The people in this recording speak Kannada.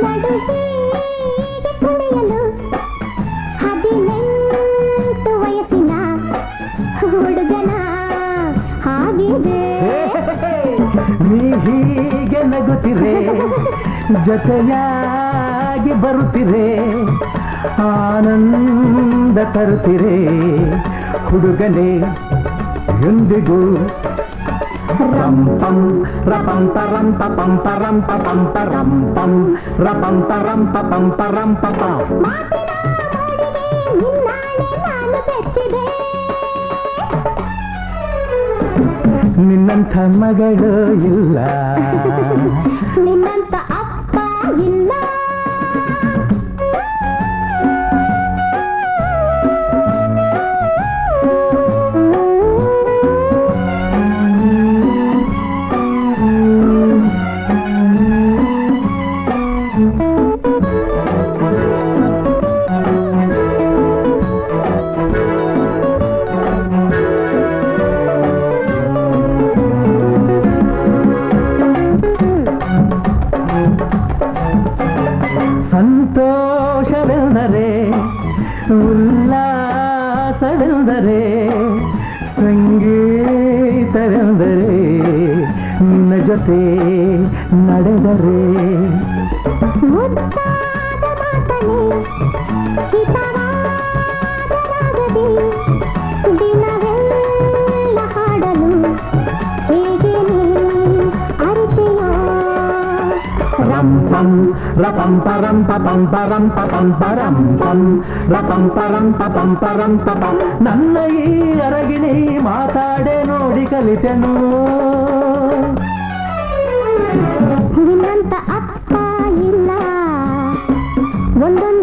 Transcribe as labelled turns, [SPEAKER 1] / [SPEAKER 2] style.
[SPEAKER 1] ನಡು ಹೀಗೆ ಕುಣಿಯಲು 18 ವಯಸ್ಸಿನ ಹುಡುಗನ ಹಾಗಿದೆ.
[SPEAKER 2] ನೀ ಹೀಗೆ ನಗುತ್ತಿರೆ ಜೊತೆಯಾಗಿ ಬರುತ್ತಿರೆ ಆನಂದ ತರುತ್ತಿರೆ ಹುಡುಗನೇ ಎಂದಿಗೂ ರಂಪಂ ರಪಂಪ ರಂಪ ಪಂಪ ರಂಪ ಪಂಪ ರಂಪಂ ರಪಂಪ ರಂಪ ಪಂಪ ರಂಪ ನಿನ್ನಂಥ ಮಗಳು ಇಲ್ಲ,
[SPEAKER 1] ನಿನ್ನಂಥ ಅಪ್ಪ ಇಲ್ಲ.
[SPEAKER 2] ಸಂತೋಷವೆಂದರೆ ಉಲ್ಲಾಸವೆಂದರೆ ಸಂಗೀತವೆಂದರೆ ನಿನ್ನ ಜೊತೆ ನಡೆದರೆ
[SPEAKER 1] ಮುದ್ದಾದ ಮಾತನೆ ಹಿತವಾದರಾಗದೆ ದಿನವೆಲ್ಲ ಹಾಡಲು ಹೇಗೆ ನೀ ಅರಿತೆಯೋ.
[SPEAKER 2] ರಂಪಂ ರಪಂಪ ರಂಪ ಪಂಪ ರಂಪ ಪಂಪ ರಂಪಂ ರಪಂಪ ರಂಪ ಪಂಪ ರಂಪ ನನ್ನ ಈ ಅರಗಿಣಿ ಮಾತಾಡೆ ನೋಡಿ ಕಲಿತೆನು.
[SPEAKER 1] ನಿನ್ನಂತ ಅಪ್ಪ ಇಲ್ಲ, ಒಂದೊಂದು